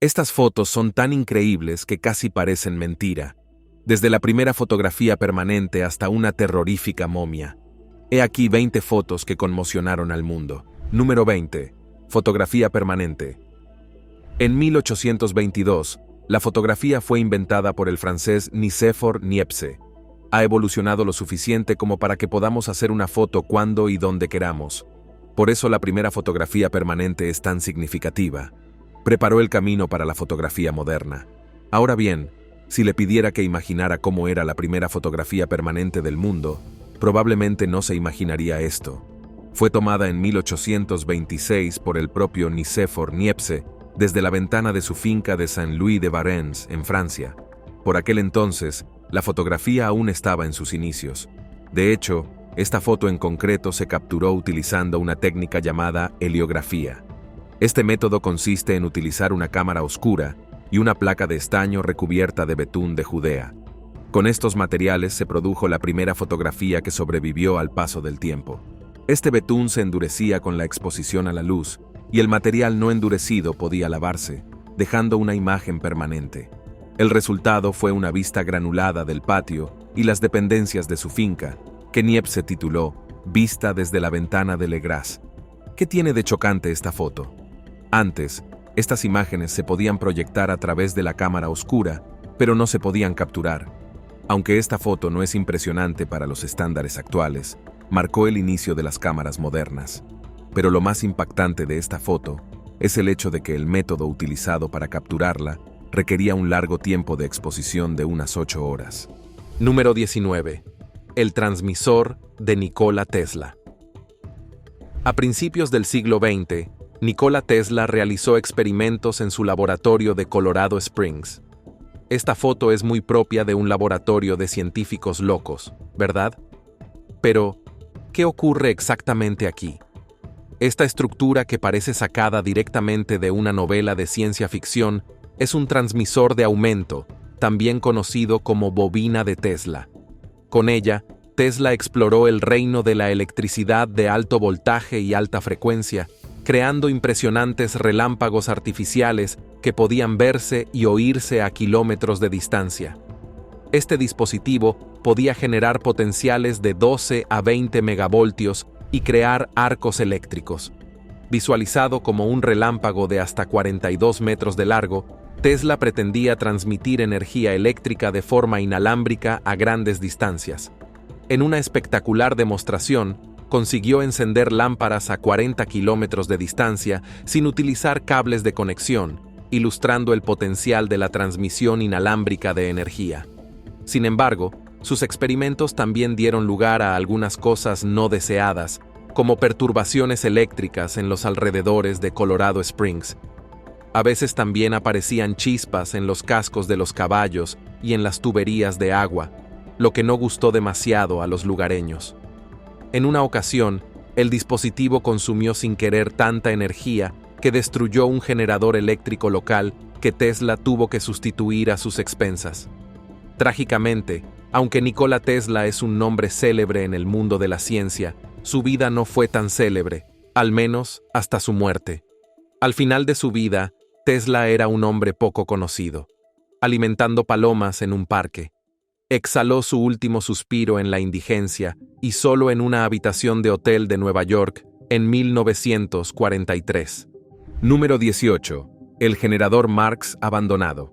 Estas fotos son tan increíbles que casi parecen mentira, desde la primera fotografía permanente hasta una terrorífica momia. He aquí 20 fotos que conmocionaron al mundo. Número 20. Fotografía permanente. En 1822, la fotografía fue inventada por el francés Nicéphore Niepce. Ha evolucionado lo suficiente como para que podamos hacer una foto cuando y donde queramos. Por eso la primera fotografía permanente es tan significativa. Preparó el camino para la fotografía moderna. Ahora bien, si le pidiera que imaginara cómo era la primera fotografía permanente del mundo, probablemente no se imaginaría esto. Fue tomada en 1826 por el propio Nicéphore Niepce desde la ventana de su finca de Saint-Louis-de-Varennes, en Francia. Por aquel entonces, la fotografía aún estaba en sus inicios. De hecho, esta foto en concreto se capturó utilizando una técnica llamada heliografía. Este método consiste en utilizar una cámara oscura y una placa de estaño recubierta de betún de Judea. Con estos materiales se produjo la primera fotografía que sobrevivió al paso del tiempo. Este betún se endurecía con la exposición a la luz, y el material no endurecido podía lavarse, dejando una imagen permanente. El resultado fue una vista granulada del patio y las dependencias de su finca, que Niepce tituló Vista desde la ventana de Legras. ¿Qué tiene de chocante esta foto? Antes, estas imágenes se podían proyectar a través de la cámara oscura, pero no se podían capturar. Aunque esta foto no es impresionante para los estándares actuales, marcó el inicio de las cámaras modernas. Pero lo más impactante de esta foto es el hecho de que el método utilizado para capturarla requería un largo tiempo de exposición de unas 8 horas. Número 19. El transmisor de Nikola Tesla. A principios del siglo XX, Nikola Tesla realizó experimentos en su laboratorio de Colorado Springs. Esta foto es muy propia de un laboratorio de científicos locos, ¿verdad? Pero, ¿qué ocurre exactamente aquí? Esta estructura que parece sacada directamente de una novela de ciencia ficción es un transmisor de aumento, también conocido como bobina de Tesla. Con ella, Tesla exploró el reino de la electricidad de alto voltaje y alta frecuencia, creando impresionantes relámpagos artificiales que podían verse y oírse a kilómetros de distancia. Este dispositivo podía generar potenciales de 12 a 20 megavoltios y crear arcos eléctricos. Visualizado como un relámpago de hasta 42 metros de largo, Tesla pretendía transmitir energía eléctrica de forma inalámbrica a grandes distancias. En una espectacular demostración, consiguió encender lámparas a 40 kilómetros de distancia sin utilizar cables de conexión, ilustrando el potencial de la transmisión inalámbrica de energía. Sin embargo, sus experimentos también dieron lugar a algunas cosas no deseadas, como perturbaciones eléctricas en los alrededores de Colorado Springs. A veces también aparecían chispas en los cascos de los caballos y en las tuberías de agua, lo que no gustó demasiado a los lugareños. En una ocasión, el dispositivo consumió sin querer tanta energía que destruyó un generador eléctrico local que Tesla tuvo que sustituir a sus expensas. Trágicamente, aunque Nikola Tesla es un nombre célebre en el mundo de la ciencia, su vida no fue tan célebre, al menos hasta su muerte. Al final de su vida, Tesla era un hombre poco conocido, alimentando palomas en un parque. Exhaló su último suspiro en la indigencia y solo en una habitación de hotel de Nueva York en 1943. Número 18. El generador Marx abandonado.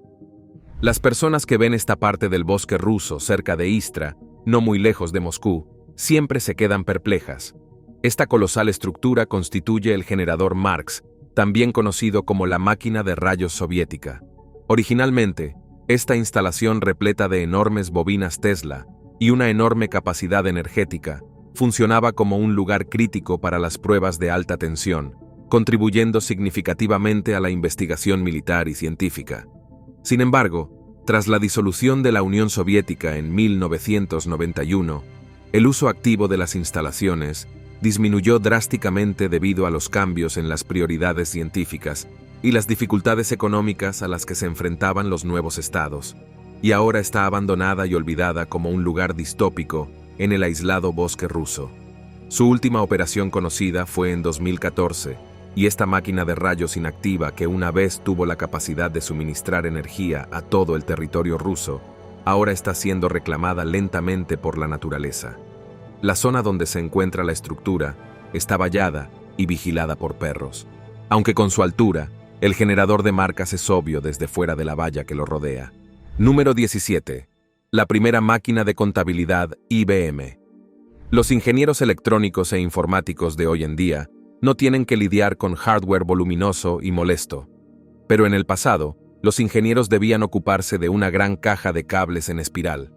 Las personas que ven esta parte del bosque ruso cerca de Istra, no muy lejos de Moscú, siempre se quedan perplejas. Esta colosal estructura constituye el generador Marx, también conocido como la máquina de rayos soviética. Originalmente, esta instalación repleta de enormes bobinas Tesla y una enorme capacidad energética funcionaba como un lugar crítico para las pruebas de alta tensión, contribuyendo significativamente a la investigación militar y científica. Sin embargo, tras la disolución de la Unión Soviética en 1991, el uso activo de las instalaciones disminuyó drásticamente debido a los cambios en las prioridades científicas y las dificultades económicas a las que se enfrentaban los nuevos estados, y ahora está abandonada y olvidada como un lugar distópico en el aislado bosque ruso. Su última operación conocida fue en 2014, Y esta máquina de rayos inactiva que una vez tuvo la capacidad de suministrar energía a todo el territorio ruso, ahora está siendo reclamada lentamente por la naturaleza. La zona donde se encuentra la estructura está vallada y vigilada por perros. Aunque con su altura, el generador de marcas es obvio desde fuera de la valla que lo rodea. Número 17. La primera máquina de contabilidad IBM. Los ingenieros electrónicos e informáticos de hoy en día no tienen que lidiar con hardware voluminoso y molesto. Pero en el pasado, los ingenieros debían ocuparse de una gran caja de cables en espiral.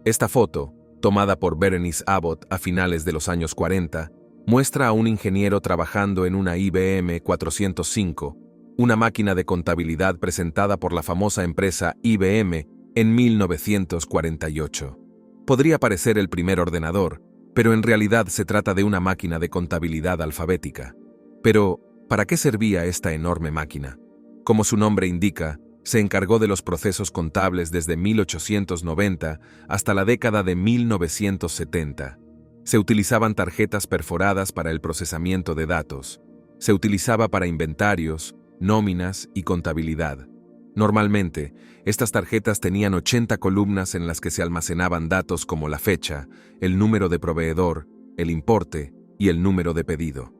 Esta foto, tomada por Berenice Abbott a finales de los años 40, muestra a un ingeniero trabajando en una IBM 405, una máquina de contabilidad presentada por la famosa empresa IBM en 1948. Podría parecer el primer ordenador, pero en realidad se trata de una máquina de contabilidad alfabética. Pero, ¿para qué servía esta enorme máquina? Como su nombre indica, se encargó de los procesos contables desde 1890 hasta la década de 1970. Se utilizaban tarjetas perforadas para el procesamiento de datos. Se utilizaba para inventarios, nóminas y contabilidad. Normalmente, estas tarjetas tenían 80 columnas en las que se almacenaban datos como la fecha, el número de proveedor, el importe y el número de pedido.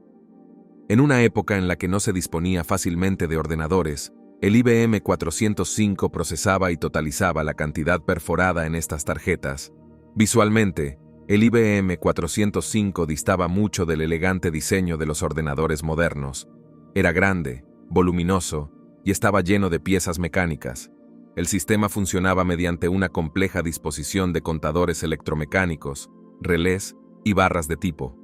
En una época en la que no se disponía fácilmente de ordenadores, el IBM 405 procesaba y totalizaba la cantidad perforada en estas tarjetas. Visualmente, el IBM 405 distaba mucho del elegante diseño de los ordenadores modernos. Era grande, voluminoso y estaba lleno de piezas mecánicas. El sistema funcionaba mediante una compleja disposición de contadores electromecánicos, relés y barras de tipo.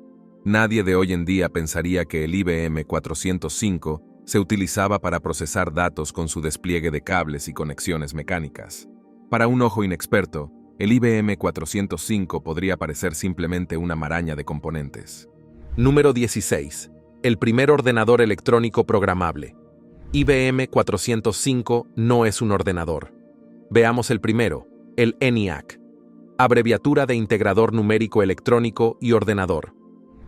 Nadie de hoy en día pensaría que el IBM 405 se utilizaba para procesar datos con su despliegue de cables y conexiones mecánicas. Para un ojo inexperto, el IBM 405 podría parecer simplemente una maraña de componentes. Número 16. El primer ordenador electrónico programable. IBM 405 no es un ordenador. Veamos el primero, el ENIAC, abreviatura de Integrador Numérico Electrónico y Ordenador.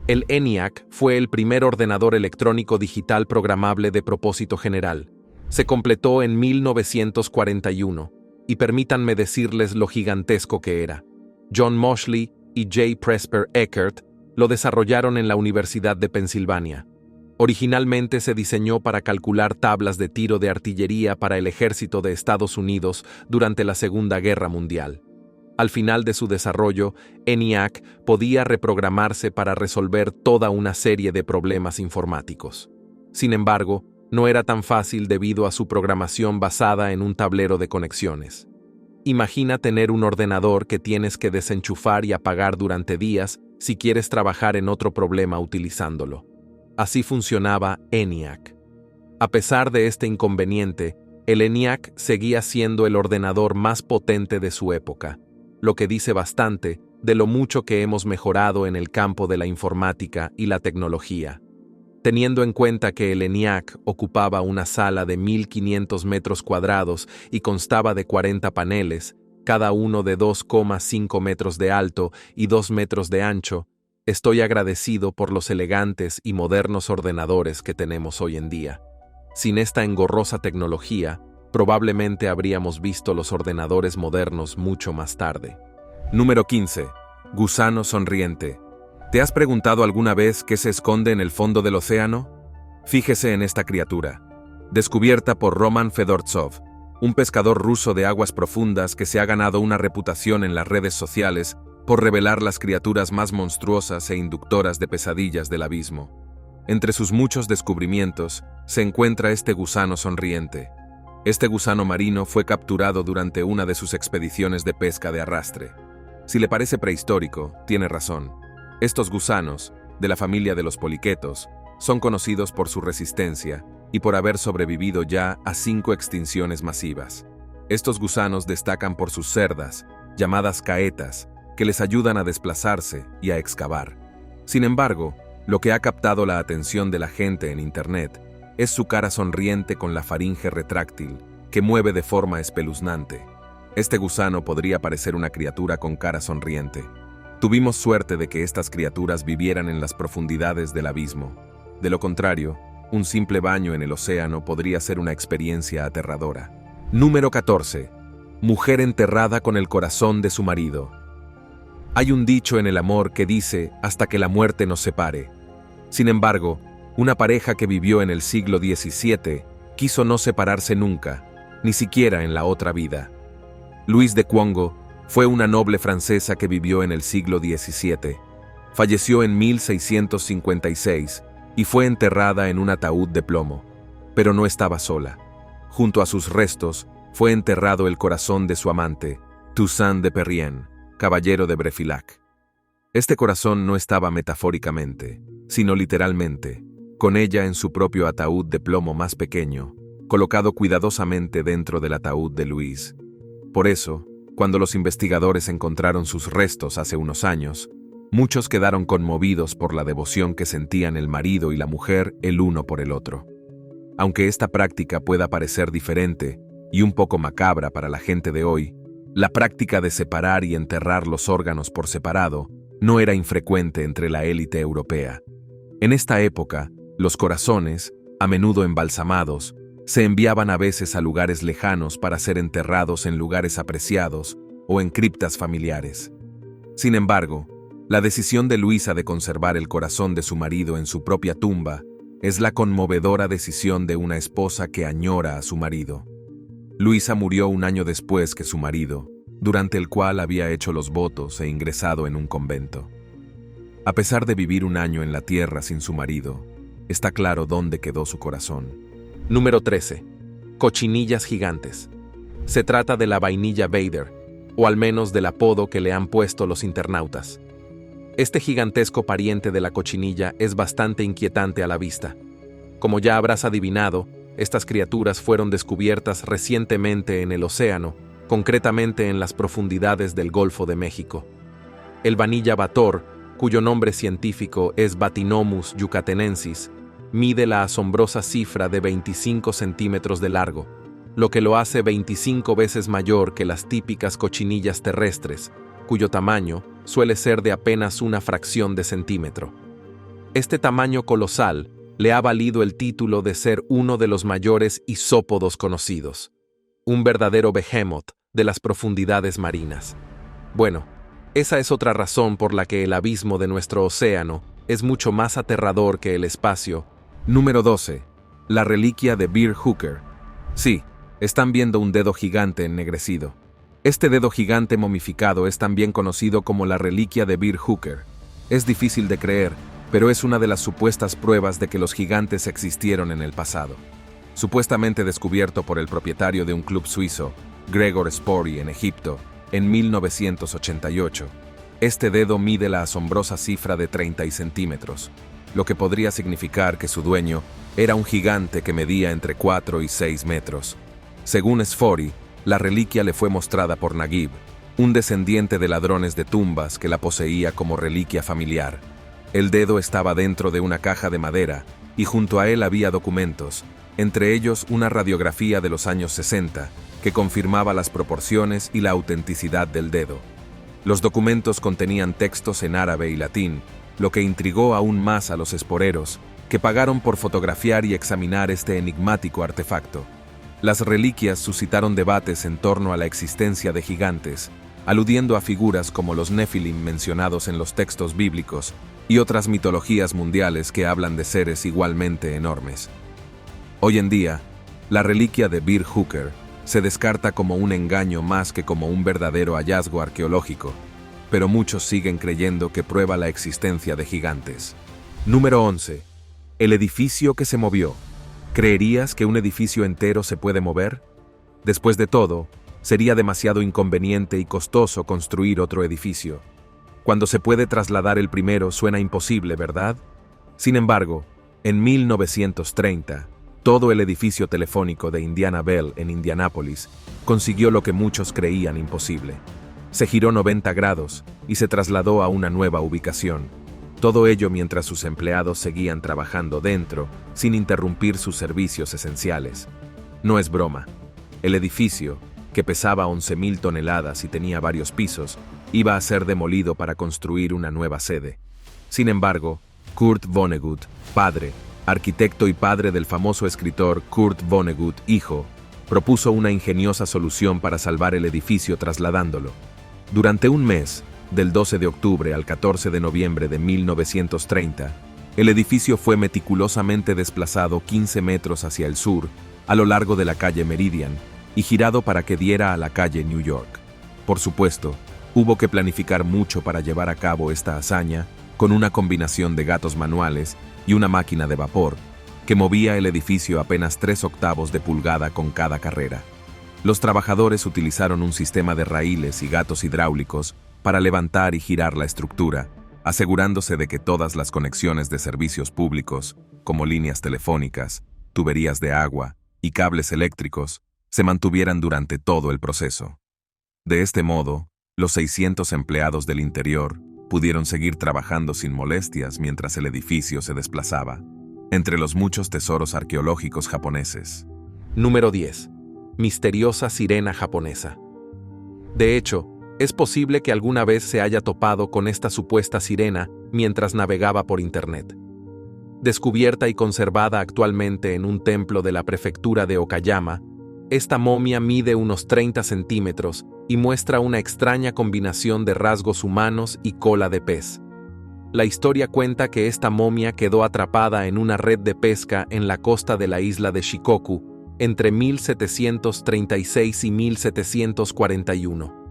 El ENIAC fue el primer ordenador electrónico digital programable de propósito general. Se completó en 1941, y permítanme decirles lo gigantesco que era. John Moseley y J. Presper Eckert lo desarrollaron en la Universidad de Pensilvania. Originalmente se diseñó para calcular tablas de tiro de artillería para el ejército de Estados Unidos durante la Segunda Guerra Mundial. Al final de su desarrollo, ENIAC podía reprogramarse para resolver toda una serie de problemas informáticos. Sin embargo, no era tan fácil debido a su programación basada en un tablero de conexiones. Imagina tener un ordenador que tienes que desenchufar y apagar durante días si quieres trabajar en otro problema utilizándolo. Así funcionaba ENIAC. A pesar de este inconveniente, el ENIAC seguía siendo el ordenador más potente de su época, lo que dice bastante de lo mucho que hemos mejorado en el campo de la informática y la tecnología. Teniendo en cuenta que el ENIAC ocupaba una sala de 1.500 metros cuadrados y constaba de 40 paneles, cada uno de 2,5 metros de alto y 2 metros de ancho, estoy agradecido por los elegantes y modernos ordenadores que tenemos hoy en día. Sin esta engorrosa tecnología, probablemente habríamos visto los ordenadores modernos mucho más tarde. Número 15. Gusano sonriente. ¿Te has preguntado alguna vez qué se esconde en el fondo del océano? Fíjese en esta criatura. Descubierta por Roman Fedortsov, un pescador ruso de aguas profundas que se ha ganado una reputación en las redes sociales por revelar las criaturas más monstruosas e inductoras de pesadillas del abismo. Entre sus muchos descubrimientos se encuentra este gusano sonriente. Este gusano marino fue capturado durante una de sus expediciones de pesca de arrastre. Si le parece prehistórico, tiene razón. Estos gusanos, de la familia de los poliquetos, son conocidos por su resistencia y por haber sobrevivido ya a 5 extinciones masivas. Estos gusanos destacan por sus cerdas, llamadas caetas, que les ayudan a desplazarse y a excavar. Sin embargo, lo que ha captado la atención de la gente en Internet es su cara sonriente con la faringe retráctil, que mueve de forma espeluznante. Este gusano podría parecer una criatura con cara sonriente. Tuvimos suerte de que estas criaturas vivieran en las profundidades del abismo. De lo contrario, Un simple baño en el océano podría ser una experiencia aterradora. Número 14. Mujer enterrada con el corazón de su marido. Hay un dicho en el amor que dice hasta que la muerte nos separe. Sin embargo, una pareja que vivió en el siglo XVII quiso no separarse nunca, ni siquiera en la otra vida. Louise de Quongo fue una noble francesa que vivió en el siglo XVII. Falleció en 1656 y fue enterrada en un ataúd de plomo. Pero no estaba sola. Junto a sus restos fue enterrado el corazón de su amante, Toussaint de Perrien, caballero de Brefilac. Este corazón no estaba metafóricamente, sino literalmente, con ella en su propio ataúd de plomo más pequeño, colocado cuidadosamente dentro del ataúd de Louise. Por eso, cuando los investigadores encontraron sus restos hace unos años, muchos quedaron conmovidos por la devoción que sentían el marido y la mujer el uno por el otro. Aunque esta práctica pueda parecer diferente y un poco macabra para la gente de hoy, la práctica de separar y enterrar los órganos por separado no era infrecuente entre la élite europea. En esta época, los corazones, a menudo embalsamados, se enviaban a veces a lugares lejanos para ser enterrados en lugares apreciados o en criptas familiares. Sin embargo, la decisión de Luisa de conservar el corazón de su marido en su propia tumba es la conmovedora decisión de una esposa que añora a su marido. Luisa murió un año después que su marido, durante el cual había hecho los votos e ingresado en un convento. A pesar de vivir un año en la tierra sin su marido, está claro dónde quedó su corazón. Número 13. Cochinillas gigantes. Se trata de la vainilla Vader, o al menos del apodo que le han puesto los internautas. Este gigantesco pariente de la cochinilla es bastante inquietante a la vista. Como ya habrás adivinado, estas criaturas fueron descubiertas recientemente en el océano, concretamente en las profundidades del Golfo de México. El Vanilla bator, cuyo nombre científico es Bathynomus yucatenensis, mide la asombrosa cifra de 25 centímetros de largo, lo que lo hace 25 veces mayor que las típicas cochinillas terrestres, cuyo tamaño suele ser de apenas una fracción de centímetro. Este tamaño colosal le ha valido el título de ser uno de los mayores isópodos conocidos, un verdadero behemoth de las profundidades marinas. Bueno, esa es otra razón por la que el abismo de nuestro océano es mucho más aterrador que el espacio. Número 12. La reliquia de Bear Hooker. Sí, están viendo un dedo gigante ennegrecido. Este dedo gigante momificado es también conocido como la reliquia de Bear Hooker. Es difícil de creer, pero es una de las supuestas pruebas de que los gigantes existieron en el pasado. Supuestamente descubierto por el propietario de un club suizo, Gregor Spory, en Egipto, en 1988. Este dedo mide la asombrosa cifra de 30 centímetros, lo que podría significar que su dueño era un gigante que medía entre 4 y 6 metros. Según Spory, la reliquia le fue mostrada por Naguib, un descendiente de ladrones de tumbas que la poseía como reliquia familiar. El dedo estaba dentro de una caja de madera y junto a él había documentos, entre ellos una radiografía de los años 60, que confirmaba las proporciones y la autenticidad del dedo. Los documentos contenían textos en árabe y latín, lo que intrigó aún más a los esporeros, que pagaron por fotografiar y examinar este enigmático artefacto. Las reliquias suscitaron debates en torno a la existencia de gigantes, aludiendo a figuras como los Nefilim mencionados en los textos bíblicos y otras mitologías mundiales que hablan de seres igualmente enormes. Hoy en día, la reliquia de Bear Hooker se descarta como un engaño más que como un verdadero hallazgo arqueológico, pero muchos siguen creyendo que prueba la existencia de gigantes. Número 11. El edificio que se movió. ¿Creerías que un edificio entero se puede mover? Después de todo, sería demasiado inconveniente y costoso construir otro edificio. Cuando se puede trasladar el primero suena imposible, ¿verdad? Sin embargo, en 1930, todo el edificio telefónico de Indiana Bell en Indianápolis consiguió lo que muchos creían imposible. Se giró 90 grados y se trasladó a una nueva ubicación. Todo ello mientras sus empleados seguían trabajando dentro, sin interrumpir sus servicios esenciales. No es broma. El edificio, que pesaba 11.000 toneladas y tenía varios pisos, iba a ser demolido para construir una nueva sede. Sin embargo, Kurt Vonnegut, padre, arquitecto y padre del famoso escritor Kurt Vonnegut, hijo, propuso una ingeniosa solución para salvar el edificio trasladándolo. Durante un mes, del 12 de octubre al 14 de noviembre de 1930, el edificio fue meticulosamente desplazado 15 metros hacia el sur, a lo largo de la calle Meridian, y girado para que diera a la calle New York. Por supuesto, hubo que planificar mucho para llevar a cabo esta hazaña, con una combinación de gatos manuales y una máquina de vapor, que movía el edificio apenas 3/8 de pulgada con cada carrera. Los trabajadores utilizaron un sistema de raíles y gatos hidráulicos para levantar y girar la estructura, asegurándose de que todas las conexiones de servicios públicos, como líneas telefónicas, tuberías de agua y cables eléctricos, se mantuvieran durante todo el proceso. De este modo, los 600 empleados del interior pudieron seguir trabajando sin molestias mientras el edificio se desplazaba, entre los muchos tesoros arqueológicos japoneses. Número 10. Misteriosa sirena japonesa. De hecho, es posible que alguna vez se haya topado con esta supuesta sirena mientras navegaba por Internet. Descubierta y conservada actualmente en un templo de la prefectura de Okayama, esta momia mide unos 30 centímetros y muestra una extraña combinación de rasgos humanos y cola de pez. La historia cuenta que esta momia quedó atrapada en una red de pesca en la costa de la isla de Shikoku entre 1736 y 1741.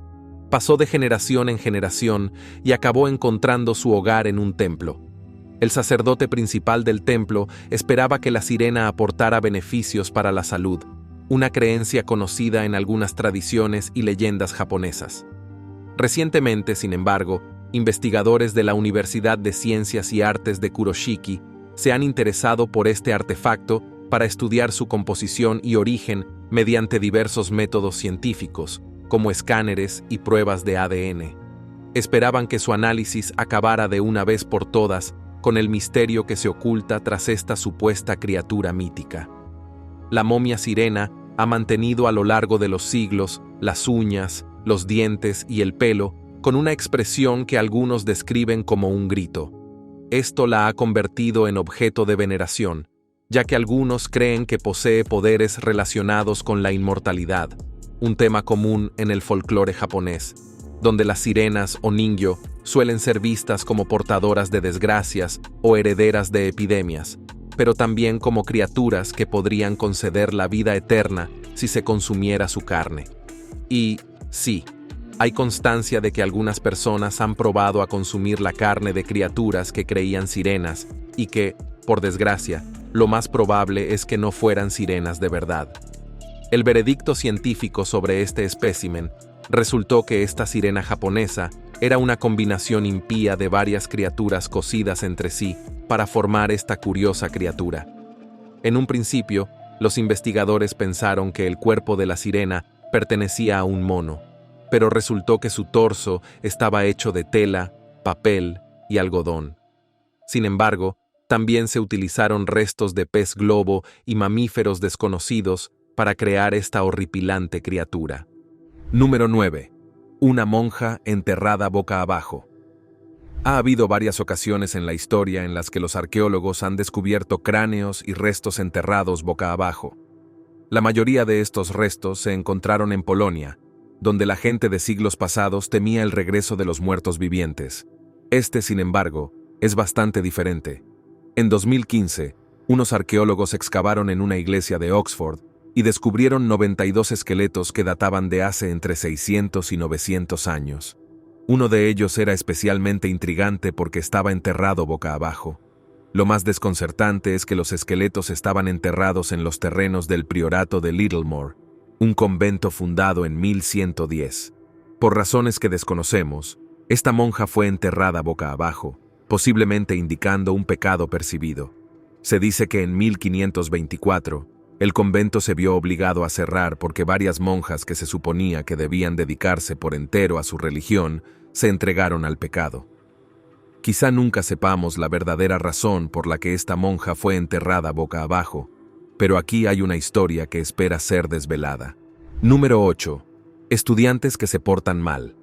Pasó de generación en generación y acabó encontrando su hogar en un templo. El sacerdote principal del templo esperaba que la sirena aportara beneficios para la salud, una creencia conocida en algunas tradiciones y leyendas japonesas. Recientemente, sin embargo, investigadores de la Universidad de Ciencias y Artes de Kuroshiki se han interesado por este artefacto para estudiar su composición y origen mediante diversos métodos científicos, como escáneres y pruebas de ADN. Esperaban que su análisis acabara de una vez por todas con el misterio que se oculta tras esta supuesta criatura mítica. La momia sirena ha mantenido a lo largo de los siglos las uñas, los dientes y el pelo con una expresión que algunos describen como un grito. Esto la ha convertido en objeto de veneración, ya que algunos creen que posee poderes relacionados con la inmortalidad, un tema común en el folclore japonés, donde las sirenas o ningyo suelen ser vistas como portadoras de desgracias o herederas de epidemias, pero también como criaturas que podrían conceder la vida eterna si se consumiera su carne. Y, sí, hay constancia de que algunas personas han probado a consumir la carne de criaturas que creían sirenas y que, por desgracia, lo más probable es que no fueran sirenas de verdad. El veredicto científico sobre este espécimen resultó que esta sirena japonesa era una combinación impía de varias criaturas cosidas entre sí para formar esta curiosa criatura. En un principio, los investigadores pensaron que el cuerpo de la sirena pertenecía a un mono, pero resultó que su torso estaba hecho de tela, papel y algodón. Sin embargo, también se utilizaron restos de pez globo y mamíferos desconocidos para crear esta horripilante criatura. Número 9. Una monja enterrada boca abajo. Ha habido varias ocasiones en la historia en las que los arqueólogos han descubierto cráneos y restos enterrados boca abajo. La mayoría de estos restos se encontraron en Polonia, donde la gente de siglos pasados temía el regreso de los muertos vivientes. Sin embargo, es bastante diferente. En 2015, unos arqueólogos excavaron en una iglesia de Oxford y descubrieron 92 esqueletos que databan de hace entre 600 y 900 años. Uno de ellos era especialmente intrigante porque estaba enterrado boca abajo. Lo más desconcertante es que los esqueletos estaban enterrados en los terrenos del priorato de Littlemore, un convento fundado en 1110. Por razones que desconocemos, esta monja fue enterrada boca abajo, posiblemente indicando un pecado percibido. Se dice que en 1524, el convento se vio obligado a cerrar porque varias monjas que se suponía que debían dedicarse por entero a su religión se entregaron al pecado. Quizá nunca sepamos la verdadera razón por la que esta monja fue enterrada boca abajo, pero aquí hay una historia que espera ser desvelada. Número 8. Estudiantes que se portan mal.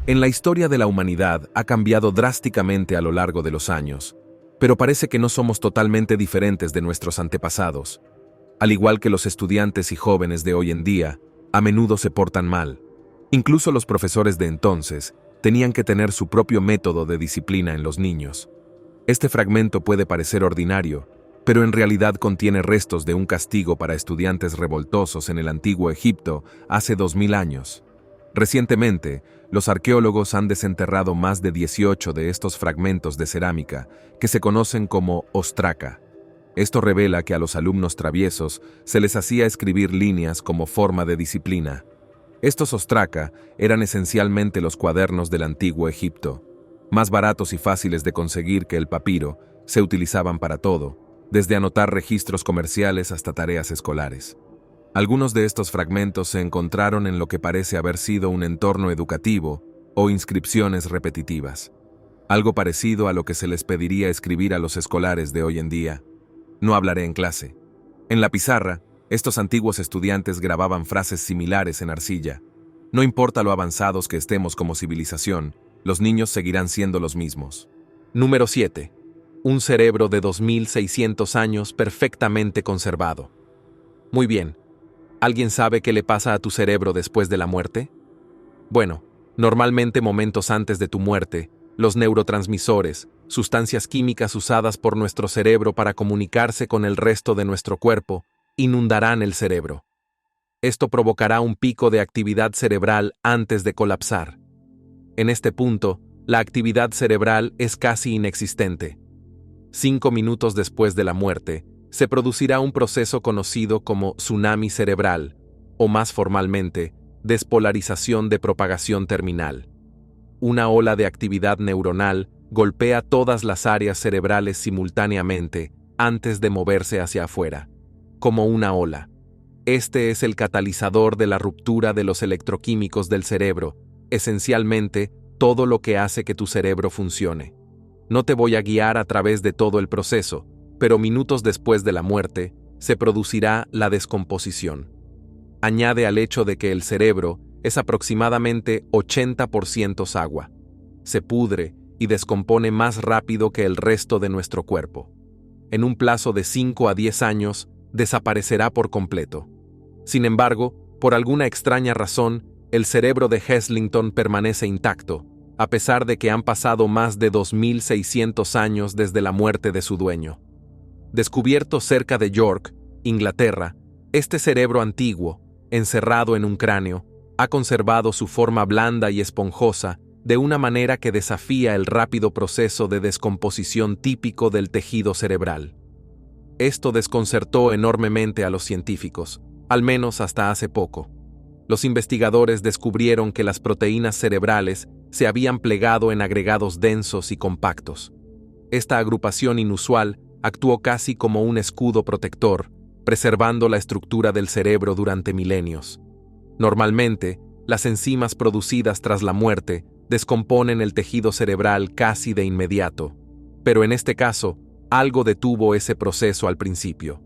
En la historia de la humanidad ha cambiado drásticamente a lo largo de los años. Pero parece que no somos totalmente diferentes de nuestros antepasados. Al igual que los estudiantes y jóvenes de hoy en día, a menudo se portan mal. Incluso los profesores de entonces tenían que tener su propio método de disciplina en los niños. Este fragmento puede parecer ordinario, pero en realidad contiene restos de un castigo para estudiantes revoltosos en el antiguo Egipto hace 2000 años. Recientemente, los arqueólogos han desenterrado más de 18 de estos fragmentos de cerámica, que se conocen como ostraca. Esto revela que a los alumnos traviesos se les hacía escribir líneas como forma de disciplina. Estos ostraca eran esencialmente los cuadernos del antiguo Egipto. Más baratos y fáciles de conseguir que el papiro, se utilizaban para todo, desde anotar registros comerciales hasta tareas escolares. Algunos de estos fragmentos se encontraron en lo que parece haber sido un entorno educativo o inscripciones repetitivas. Algo parecido a lo que se les pediría escribir a los escolares de hoy en día. No hablaré en clase. En la pizarra, estos antiguos estudiantes grababan frases similares en arcilla. No importa lo avanzados que estemos como civilización, los niños seguirán siendo los mismos. Número 7. Un cerebro de 2600 años perfectamente conservado. Muy bien. ¿Alguien sabe qué le pasa a tu cerebro después de la muerte? Bueno, normalmente momentos antes de tu muerte, los neurotransmisores, sustancias químicas usadas por nuestro cerebro para comunicarse con el resto de nuestro cuerpo, inundarán el cerebro. Esto provocará un pico de actividad cerebral antes de colapsar. En este punto, la actividad cerebral es casi inexistente. 5 minutos después de la muerte, se producirá un proceso conocido como tsunami cerebral, o más formalmente, despolarización de propagación terminal. Una ola de actividad neuronal golpea todas las áreas cerebrales simultáneamente antes de moverse hacia afuera, como una ola. Este es el catalizador de la ruptura de los electroquímicos del cerebro, esencialmente todo lo que hace que tu cerebro funcione. No te voy a guiar a través de todo el proceso, pero minutos después de la muerte, se producirá la descomposición. Añade al hecho de que el cerebro es aproximadamente 80% agua. Se pudre y descompone más rápido que el resto de nuestro cuerpo. En un plazo de 5 a 10 años, desaparecerá por completo. Sin embargo, por alguna extraña razón, el cerebro de Heslington permanece intacto, a pesar de que han pasado más de 2600 años desde la muerte de su dueño. Descubierto cerca de York, Inglaterra, este cerebro antiguo, encerrado en un cráneo, ha conservado su forma blanda y esponjosa de una manera que desafía el rápido proceso de descomposición típico del tejido cerebral. Esto desconcertó enormemente a los científicos, al menos hasta hace poco. Los investigadores descubrieron que las proteínas cerebrales se habían plegado en agregados densos y compactos. Esta agrupación inusual actuó casi como un escudo protector, preservando la estructura del cerebro durante milenios. Normalmente, las enzimas producidas tras la muerte descomponen el tejido cerebral casi de inmediato, pero en este caso, algo detuvo ese proceso al principio.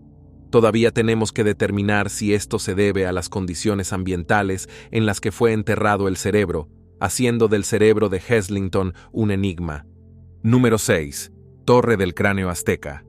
Todavía tenemos que determinar si esto se debe a las condiciones ambientales en las que fue enterrado el cerebro, haciendo del cerebro de Heslington un enigma. Número 6. Torre del Cráneo Azteca.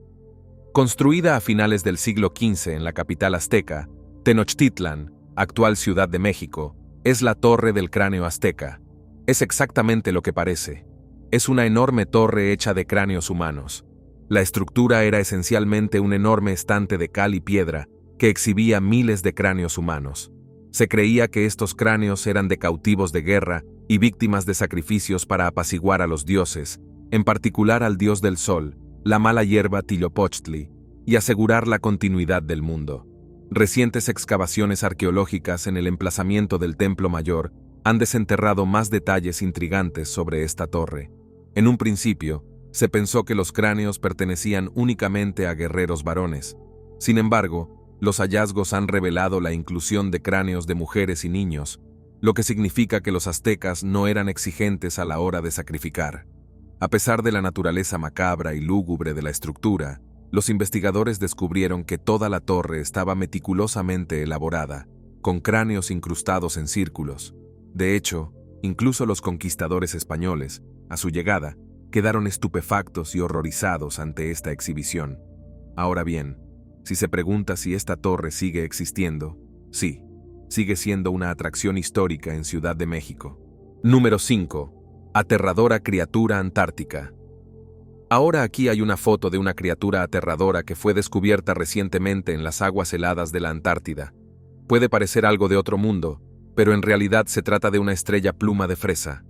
Construida a finales del siglo XV en la capital azteca, Tenochtitlan, actual Ciudad de México, es la Torre del Cráneo Azteca. Es exactamente lo que parece. Es una enorme torre hecha de cráneos humanos. La estructura era esencialmente un enorme estante de cal y piedra que exhibía miles de cráneos humanos. Se creía que estos cráneos eran de cautivos de guerra y víctimas de sacrificios para apaciguar a los dioses, en particular al dios del sol, la mala hierba Tlopochtli, y asegurar la continuidad del mundo. Recientes excavaciones arqueológicas en el emplazamiento del Templo Mayor han desenterrado más detalles intrigantes sobre esta torre. En un principio, se pensó que los cráneos pertenecían únicamente a guerreros varones. Sin embargo, los hallazgos han revelado la inclusión de cráneos de mujeres y niños, lo que significa que los aztecas no eran exigentes a la hora de sacrificar. A pesar de la naturaleza macabra y lúgubre de la estructura, los investigadores descubrieron que toda la torre estaba meticulosamente elaborada, con cráneos incrustados en círculos. De hecho, incluso los conquistadores españoles, a su llegada, quedaron estupefactos y horrorizados ante esta exhibición. Ahora bien, si se pregunta si esta torre sigue existiendo, sí, sigue siendo una atracción histórica en Ciudad de México. Número 5. Aterradora criatura antártica. Ahora aquí hay una foto de una criatura aterradora que fue descubierta recientemente en las aguas heladas de la Antártida. Puede parecer algo de otro mundo, pero en realidad se trata de una estrella pluma de fresa.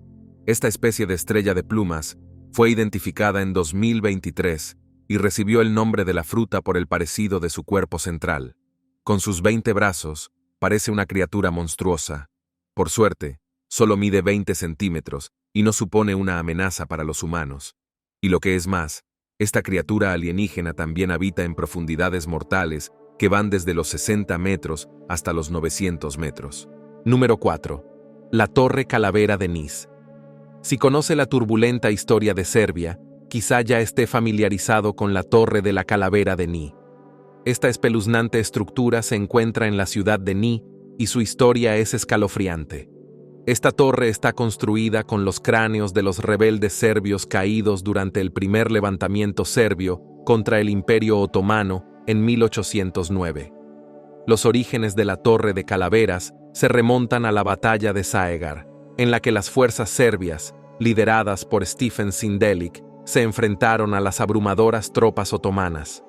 Esta especie de estrella de plumas fue identificada en 2023 y recibió el nombre de la fruta por el parecido de su cuerpo central. Con sus 20 brazos, parece una criatura monstruosa. Por suerte, solo mide 20 centímetros y no supone una amenaza para los humanos. Y lo que es más, esta criatura alienígena también habita en profundidades mortales que van desde los 60 metros hasta los 900 metros. Número 4. La Torre Calavera de Nis. Si conoce la turbulenta historia de Serbia, quizá ya esté familiarizado con la Torre de la Calavera de Nis. Esta espeluznante estructura se encuentra en la ciudad de Nis y su historia es escalofriante. Esta torre está construida con los cráneos de los rebeldes serbios caídos durante el primer levantamiento serbio contra el Imperio Otomano en 1809. Los orígenes de la Torre de Calaveras se remontan a la batalla de Saegar, en la que las fuerzas serbias, lideradas por Stefan Sindelic, se enfrentaron a las abrumadoras tropas otomanas.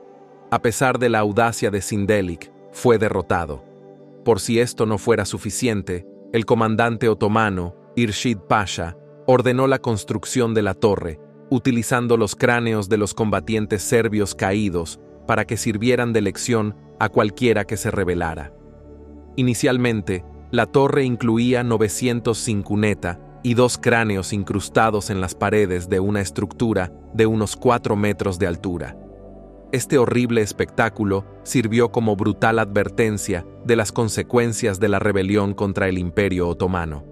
A pesar de la audacia de Sindelic, fue derrotado. Por si esto no fuera suficiente, el comandante otomano, Irshid Pasha, ordenó la construcción de la torre, utilizando los cráneos de los combatientes serbios caídos para que sirvieran de lección a cualquiera que se rebelara. Inicialmente, la torre incluía 900 cuneta y 2 cráneos incrustados en las paredes de una estructura de unos 4 metros de altura. Este horrible espectáculo sirvió como brutal advertencia de las consecuencias de la rebelión contra el Imperio Otomano.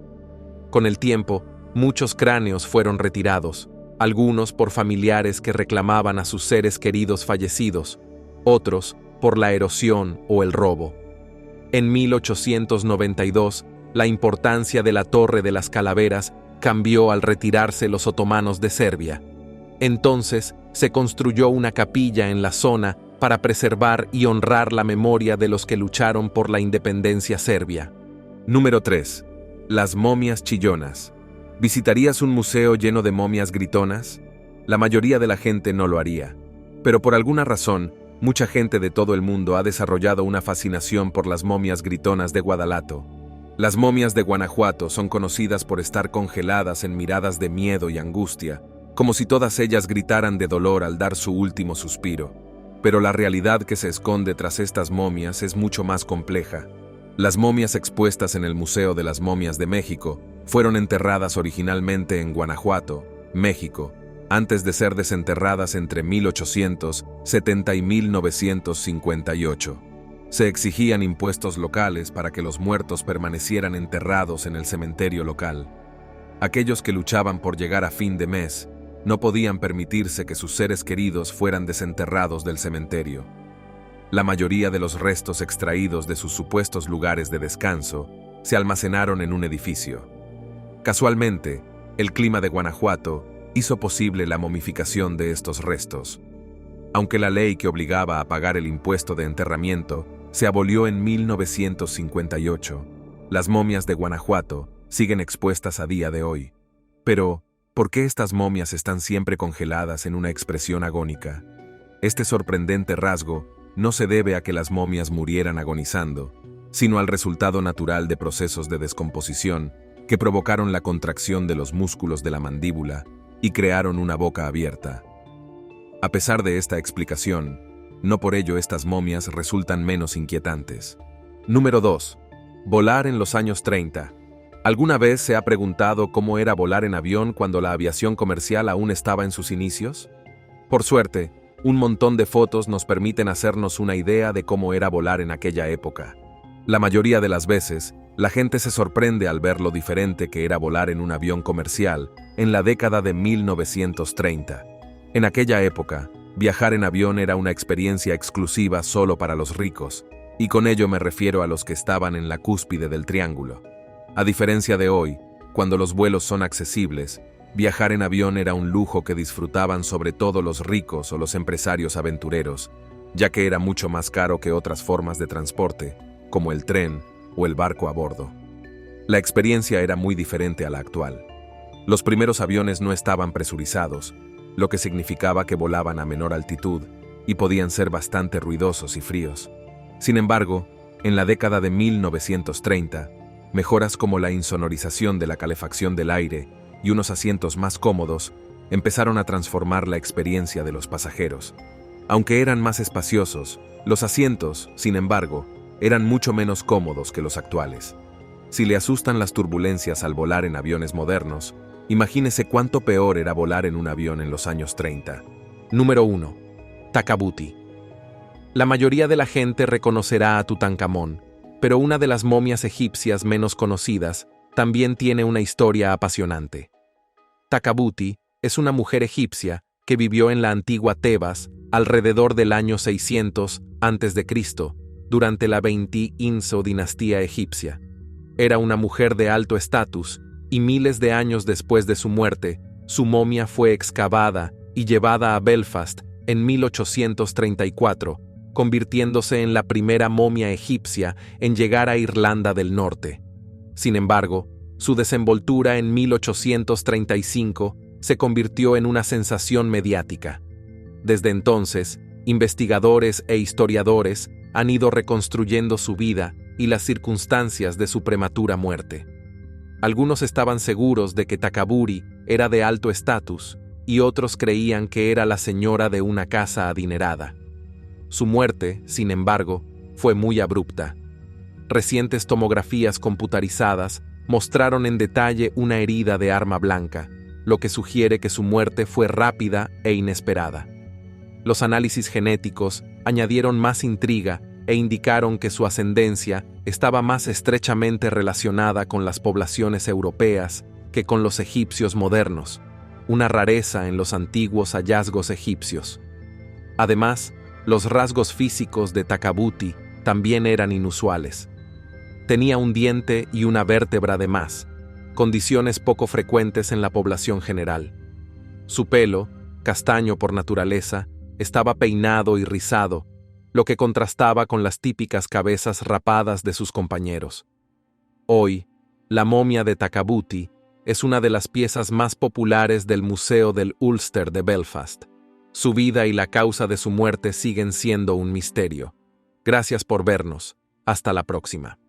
Con el tiempo, muchos cráneos fueron retirados, algunos por familiares que reclamaban a sus seres queridos fallecidos, otros por la erosión o el robo. En 1892, la importancia de la Torre de las Calaveras cambió al retirarse los otomanos de Serbia. Entonces, se construyó una capilla en la zona para preservar y honrar la memoria de los que lucharon por la independencia serbia. Número 3. Las momias chillonas. ¿Visitarías un museo lleno de momias gritonas? La mayoría de la gente no lo haría. Pero por alguna razón, mucha gente de todo el mundo ha desarrollado una fascinación por las momias gritonas de Guadalato. Las momias de Guanajuato son conocidas por estar congeladas en miradas de miedo y angustia, como si todas ellas gritaran de dolor al dar su último suspiro. Pero la realidad que se esconde tras estas momias es mucho más compleja. Las momias expuestas en el Museo de las Momias de México fueron enterradas originalmente en Guanajuato, México, antes de ser desenterradas entre 1870 y 1958. Se exigían impuestos locales para que los muertos permanecieran enterrados en el cementerio local. Aquellos que luchaban por llegar a fin de mes no podían permitirse que sus seres queridos fueran desenterrados del cementerio. La mayoría de los restos extraídos de sus supuestos lugares de descanso se almacenaron en un edificio. Casualmente, el clima de Guanajuato hizo posible la momificación de estos restos. Aunque la ley que obligaba a pagar el impuesto de enterramiento se abolió en 1958, las momias de Guanajuato siguen expuestas a día de hoy. Pero, ¿por qué estas momias están siempre congeladas en una expresión agónica? Este sorprendente rasgo no se debe a que las momias murieran agonizando, sino al resultado natural de procesos de descomposición que provocaron la contracción de los músculos de la mandíbula y crearon una boca abierta. A pesar de esta explicación, no por ello estas momias resultan menos inquietantes. Número 2. Volar en los años 30. ¿Alguna vez se ha preguntado cómo era volar en avión cuando la aviación comercial aún estaba en sus inicios? Por suerte, un montón de fotos nos permiten hacernos una idea de cómo era volar en aquella época. La mayoría de las veces, la gente se sorprende al ver lo diferente que era volar en un avión comercial en la década de 1930. En aquella época, viajar en avión era una experiencia exclusiva solo para los ricos, y con ello me refiero a los que estaban en la cúspide del triángulo. A diferencia de hoy, cuando los vuelos son accesibles, Viajar en avión era un lujo que disfrutaban sobre todo los ricos o los empresarios aventureros, ya que era mucho más caro que otras formas de transporte, como el tren o el barco a bordo. La experiencia era muy diferente a la actual. Los primeros aviones no estaban presurizados, lo que significaba que volaban a menor altitud y podían ser bastante ruidosos y fríos. Sin embargo, en la década de 1930, mejoras como la insonorización de la calefacción del aire y unos asientos más cómodos empezaron a transformar la experiencia de los pasajeros. Aunque eran más espaciosos, los asientos, sin embargo, eran mucho menos cómodos que los actuales. Si le asustan las turbulencias al volar en aviones modernos, imagínese cuánto peor era volar en un avión en los años 30. Número 1. Takabuti. La mayoría de la gente reconocerá a Tutankamón, pero una de las momias egipcias menos conocidas también tiene una historia apasionante. Takabuti es una mujer egipcia que vivió en la antigua Tebas alrededor del año 600 a.C., durante la 21ª dinastía egipcia. Era una mujer de alto estatus y miles de años después de su muerte, su momia fue excavada y llevada a Belfast en 1834, convirtiéndose en la primera momia egipcia en llegar a Irlanda del Norte. Sin embargo, su desenvoltura en 1835 se convirtió en una sensación mediática. Desde entonces, investigadores e historiadores han ido reconstruyendo su vida y las circunstancias de su prematura muerte. Algunos estaban seguros de que Takabuti era de alto estatus y otros creían que era la señora de una casa adinerada. Su muerte, sin embargo, fue muy abrupta. Recientes tomografías computarizadas mostraron en detalle una herida de arma blanca, lo que sugiere que su muerte fue rápida e inesperada. Los análisis genéticos añadieron más intriga e indicaron que su ascendencia estaba más estrechamente relacionada con las poblaciones europeas que con los egipcios modernos, una rareza en los antiguos hallazgos egipcios. Además, los rasgos físicos de Takabuti también eran inusuales. Tenía un diente y una vértebra de más, condiciones poco frecuentes en la población general. Su pelo, castaño por naturaleza, estaba peinado y rizado, lo que contrastaba con las típicas cabezas rapadas de sus compañeros. Hoy, la momia de Takabuti es una de las piezas más populares del Museo del Ulster de Belfast. Su vida y la causa de su muerte siguen siendo un misterio. Gracias por vernos. Hasta la próxima.